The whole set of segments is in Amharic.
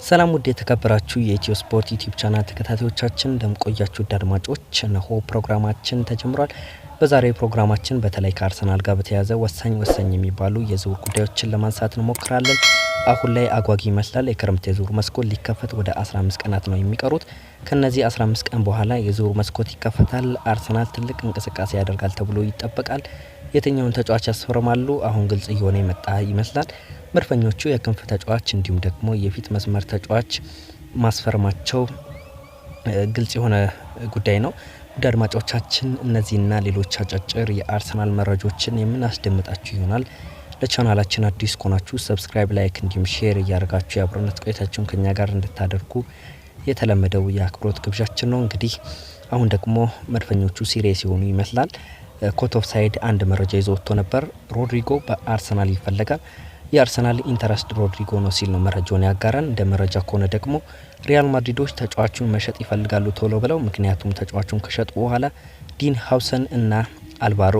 ሰላም ውድ የተከበራችሁ የኢትዮ ስፖርት ዩቲዩብ ቻናል ተከታታዮቻችን እንደምቆያችሁ አድማጮች እነሆ ፕሮግራማችን ተጀምሯል። በዛሬው ፕሮግራማችን በተለይ ከአርሰናል ጋር በተያያዘ ወሳኝ የሚባሉ የዝውውር ጉዳዮችን ለማንሳት እንሞክራለን። አሁን ላይ አጓጊ ይመስላል። የክረምት የዝውውር መስኮት ሊከፈት ወደ 15 ቀናት ነው የሚቀሩት። ከነዚህ 15 ቀን በኋላ የዝውውር መስኮት ይከፈታል። አርሰናል ትልቅ እንቅስቃሴ ያደርጋል ተብሎ ይጠበቃል። የትኛውን ተጫዋች ያስፈርማሉ? አሁን ግልጽ እየሆነ የመጣ ይመስላል። መድፈኞቹ የክንፍ ተጫዋች እንዲሁም ደግሞ የፊት መስመር ተጫዋች ማስፈረማቸው ግልጽ የሆነ ጉዳይ ነው። ውድ አድማጮቻችን እነዚህና ሌሎች አጫጭር የአርሰናል መረጃዎችን የምናስደምጣችሁ ይሆናል። ለቻናላችን አዲስ ከሆናችሁ ሰብስክራይብ፣ ላይክ እንዲሁም ሼር እያደረጋችሁ የአብሮነት ቆይታችሁን ከኛ ጋር እንድታደርጉ የተለመደው የአክብሮት ግብዣችን ነው። እንግዲህ አሁን ደግሞ መድፈኞቹ ሲሪየስ የሆኑ ይመስላል። ኮት ኦፍ ሳይድ አንድ መረጃ ይዞ ወጥቶ ነበር። ሮድሪጎ በአርሰናል ይፈለጋል። የአርሰናል ኢንተረስት ሮድሪጎ ነው ሲል ነው መረጃውን ያጋራን። እንደ መረጃ ከሆነ ደግሞ ሪያል ማድሪዶች ተጫዋቹን መሸጥ ይፈልጋሉ ቶሎ ብለው። ምክንያቱም ተጫዋቹን ከሸጡ በኋላ ዲን ሃውሰን እና አልቫሮ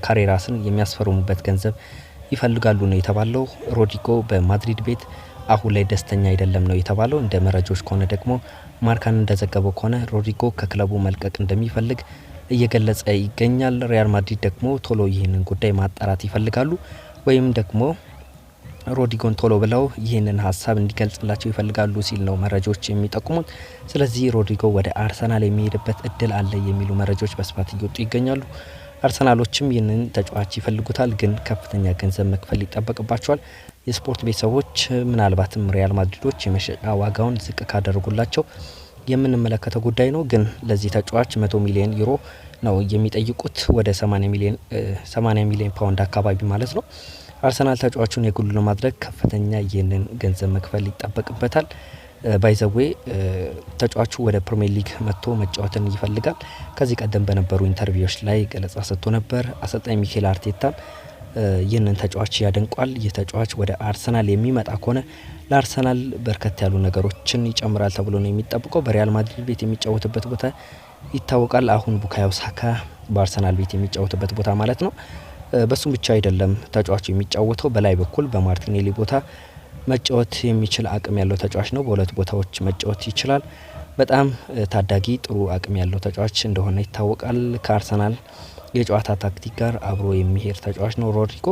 ካሬራስን የሚያስፈርሙበት ገንዘብ ይፈልጋሉ ነው የተባለው። ሮድሪጎ በማድሪድ ቤት አሁን ላይ ደስተኛ አይደለም ነው የተባለው። እንደ መረጃዎች ከሆነ ደግሞ ማርካን እንደዘገበው ከሆነ ሮድሪጎ ከክለቡ መልቀቅ እንደሚፈልግ እየገለጸ ይገኛል። ሪያል ማድሪድ ደግሞ ቶሎ ይህንን ጉዳይ ማጣራት ይፈልጋሉ ወይም ደግሞ ሮድሪጎን ቶሎ ብለው ይህንን ሀሳብ እንዲገልጽላቸው ይፈልጋሉ ሲል ነው መረጃዎች የሚጠቁሙት። ስለዚህ ሮድሪጎ ወደ አርሰናል የሚሄድበት እድል አለ የሚሉ መረጃዎች በስፋት እየወጡ ይገኛሉ። አርሰናሎችም ይህንን ተጫዋች ይፈልጉታል፣ ግን ከፍተኛ ገንዘብ መክፈል ይጠበቅባቸዋል። የስፖርት ቤተሰቦች ምናልባትም ሪያል ማድሪዶች የመሸጫ ዋጋውን ዝቅ ካደረጉላቸው የምንመለከተው ጉዳይ ነው። ግን ለዚህ ተጫዋች 100 ሚሊዮን ዩሮ ነው የሚጠይቁት፣ ወደ 80 ሚሊዮን ፓውንድ አካባቢ ማለት ነው። አርሰናል ተጫዋቹን የግሉ ለማድረግ ከፍተኛ ይህንን ገንዘብ መክፈል ይጠበቅበታል። ባይዘዌ ተጫዋቹ ወደ ፕሪሚየር ሊግ መጥቶ መጫወትን ይፈልጋል። ከዚህ ቀደም በነበሩ ኢንተርቪዎች ላይ ገለጻ ሰጥቶ ነበር። አሰልጣኝ ሚኬል አርቴታም ይህንን ተጫዋች ያደንቋል። ይህ ተጫዋች ወደ አርሰናል የሚመጣ ከሆነ ለአርሰናል በርከት ያሉ ነገሮችን ይጨምራል ተብሎ ነው የሚጠብቀው። በሪያል ማድሪድ ቤት የሚጫወትበት ቦታ ይታወቃል። አሁን ቡካዮ ሳካ በአርሰናል ቤት የሚጫወትበት ቦታ ማለት ነው። በሱም ብቻ አይደለም ተጫዋቹ የሚጫወተው፣ በላይ በኩል በማርቲኔሊ ቦታ መጫወት የሚችል አቅም ያለው ተጫዋች ነው። በሁለት ቦታዎች መጫወት ይችላል። በጣም ታዳጊ ጥሩ አቅም ያለው ተጫዋች እንደሆነ ይታወቃል። ከአርሰናል የጨዋታ ታክቲክ ጋር አብሮ የሚሄድ ተጫዋች ነው ሮድሪጎ።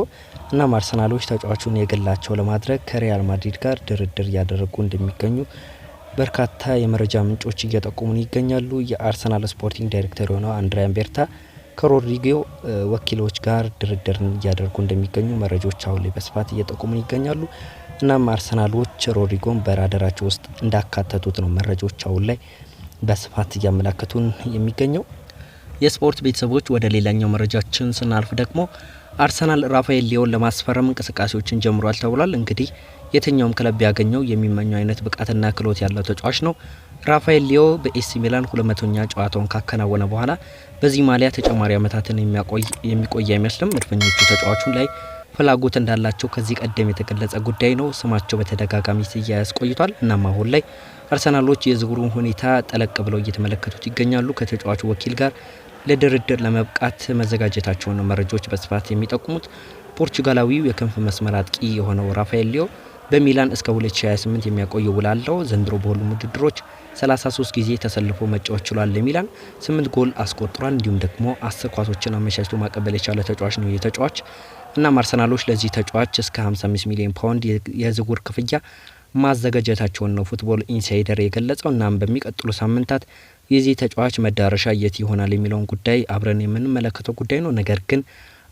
እናም አርሰናሎች ተጫዋቹን የግላቸው ለማድረግ ከሪያል ማድሪድ ጋር ድርድር እያደረጉ እንደሚገኙ በርካታ የመረጃ ምንጮች እየጠቆሙን ይገኛሉ። የአርሰናል ስፖርቲንግ ዳይሬክተር የሆነው አንድሪያን ቤርታ ከሮድሪጎ ወኪሎች ጋር ድርድርን እያደረጉ እንደሚገኙ መረጃዎች አሁን ላይ በስፋት እየጠቆሙን ይገኛሉ። እናም አርሰናሎች ሮድሪጎን በራዳራቸው ውስጥ እንዳካተቱት ነው መረጃዎች አሁን ላይ በስፋት እያመላከቱን የሚገኘው። የስፖርት ቤተሰቦች ወደ ሌላኛው መረጃችን ስናልፍ ደግሞ አርሰናል ራፋኤል ሊዮን ለማስፈረም እንቅስቃሴዎችን ጀምሯል ተብሏል። እንግዲህ የትኛውም ክለብ ቢያገኘው የሚመኘው አይነት ብቃትና ክህሎት ያለው ተጫዋች ነው። ራፋኤል ሊዮ በኤሲ ሚላን 200ኛ ጨዋታውን ካከናወነ በኋላ በዚህ ማሊያ ተጨማሪ ዓመታትን የሚቆይ አይመስልም። መድፈኞቹ ተጫዋቹን ላይ ፍላጎት እንዳላቸው ከዚህ ቀደም የተገለጸ ጉዳይ ነው። ስማቸው በተደጋጋሚ ሲያያዝ ቆይቷል። እናም አሁን ላይ አርሰናሎች የዝውውሩን ሁኔታ ጠለቅ ብለው እየተመለከቱት ይገኛሉ። ከተጫዋቹ ወኪል ጋር ለድርድር ለመብቃት መዘጋጀታቸውን ነው መረጃዎች በስፋት የሚጠቁሙት። ፖርቹጋላዊው የክንፍ መስመር አጥቂ የሆነው ራፋኤል ሊዮ በሚላን እስከ 2028 የሚያቆየው ውል አለው። ዘንድሮ በሁሉም ውድድሮች 33 ጊዜ ተሰልፎ መጫወት ችሏል። ለሚላን 8 ጎል አስቆጥሯል። እንዲሁም ደግሞ 10 ኳሶችን አመቻችቶ ማቀበል የቻለ ተጫዋች ነው የተጫዋች። እናም አርሰናሎች ለዚህ ተጫዋች እስከ 55 ሚሊዮን ፓውንድ የዝውውር ክፍያ ማዘጋጀታቸውን ነው ፉትቦል ኢንሳይደር የገለጸው። እናም በሚቀጥሉ ሳምንታት የዚህ ተጫዋች መዳረሻ የት ይሆናል የሚለውን ጉዳይ አብረን የምንመለከተው ጉዳይ ነው። ነገር ግን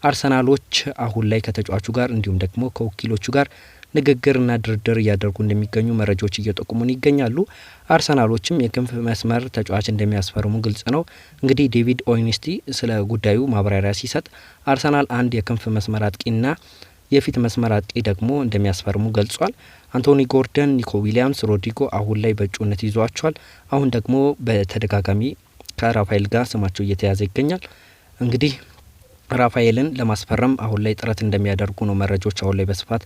አርሰናሎች አሁን ላይ ከተጫዋቹ ጋር እንዲሁም ደግሞ ከወኪሎቹ ጋር ንግግርና ድርድር እያደረጉ እንደሚገኙ መረጃዎች እየጠቁሙን ይገኛሉ። አርሰናሎችም የክንፍ መስመር ተጫዋች እንደሚያስፈርሙ ግልጽ ነው። እንግዲህ ዴቪድ ኦይንስቲ ስለ ጉዳዩ ማብራሪያ ሲሰጥ አርሰናል አንድ የክንፍ መስመር አጥቂና የፊት መስመር አጥቂ ደግሞ እንደሚያስፈርሙ ገልጿል። አንቶኒ ጎርደን፣ ኒኮ ዊሊያምስ፣ ሮድሪጎ አሁን ላይ በእጩነት ይዟቸዋል። አሁን ደግሞ በተደጋጋሚ ከራፋኤል ጋር ስማቸው እየተያዘ ይገኛል። እንግዲህ ራፋኤልን ለማስፈረም አሁን ላይ ጥረት እንደሚያደርጉ ነው መረጃዎች አሁን ላይ በስፋት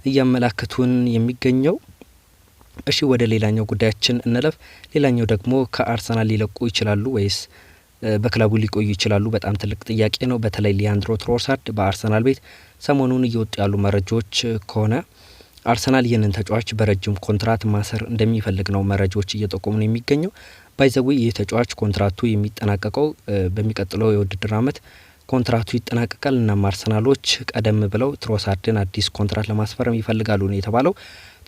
እያመላከቱን የሚገኘው። እሺ ወደ ሌላኛው ጉዳያችን እንለፍ። ሌላኛው ደግሞ ከአርሰናል ሊለቁ ይችላሉ ወይስ በክለቡ ሊቆዩ ይችላሉ? በጣም ትልቅ ጥያቄ ነው። በተለይ ሊያንድሮ ትሮሳርድ በአርሰናል ቤት ሰሞኑን እየወጡ ያሉ መረጃዎች ከሆነ አርሰናል ይህንን ተጫዋች በረጅም ኮንትራት ማሰር እንደሚፈልግ ነው መረጃዎች እየጠቆሙ ነው የሚገኘው። ባይዘዌ ይህ ተጫዋች ኮንትራቱ የሚጠናቀቀው በሚቀጥለው የውድድር ዓመት ኮንትራቱ ይጠናቀቃል። እናም አርሰናሎች ቀደም ብለው ትሮሳርድን አዲስ ኮንትራት ለማስፈረም ይፈልጋሉ ነው የተባለው።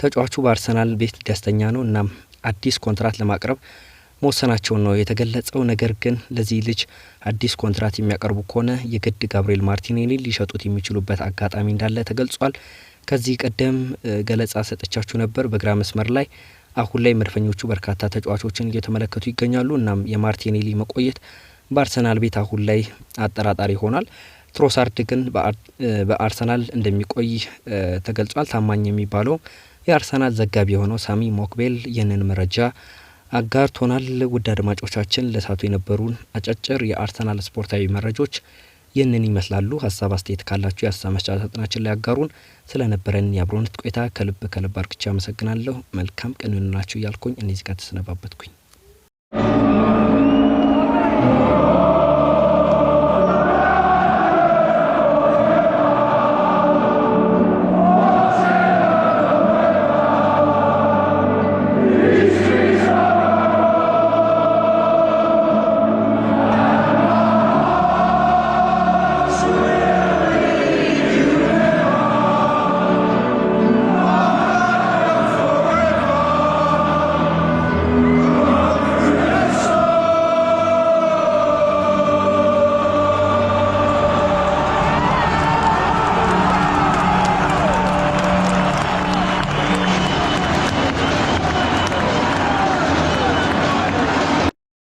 ተጫዋቹ በአርሰናል ቤት ደስተኛ ነው። እናም አዲስ ኮንትራት ለማቅረብ መወሰናቸውን ነው የተገለጸው። ነገር ግን ለዚህ ልጅ አዲስ ኮንትራት የሚያቀርቡ ከሆነ የግድ ጋብሪኤል ማርቲኔሊ ሊሸጡት የሚችሉበት አጋጣሚ እንዳለ ተገልጿል። ከዚህ ቀደም ገለጻ ሰጥቻችሁ ነበር። በግራ መስመር ላይ አሁን ላይ መድፈኞቹ በርካታ ተጫዋቾችን እየተመለከቱ ይገኛሉ። እናም የማርቲኔሊ መቆየት በአርሰናል ቤት አሁን ላይ አጠራጣሪ ይሆናል። ትሮሳርድ ግን በአርሰናል እንደሚቆይ ተገልጿል። ታማኝ የሚባለው የአርሰናል ዘጋቢ የሆነው ሳሚ ሞክቤል ይህንን መረጃ አጋርቶናል። ውድ አድማጮቻችን ለሳቱ የነበሩን አጫጭር የአርሰናል ስፖርታዊ መረጃዎች ይህንን ይመስላሉ። ሀሳብ አስተያየት ካላችሁ የሀሳብ መስጫ ሳጥናችን ላይ ያጋሩን። ስለነበረን የአብሮነት ቆይታ ከልብ አርክቼ አመሰግናለሁ። መልካም ቀን ይሁንላችሁ እያልኩኝ እነዚህ ጋር ተሰነባበትኩኝ።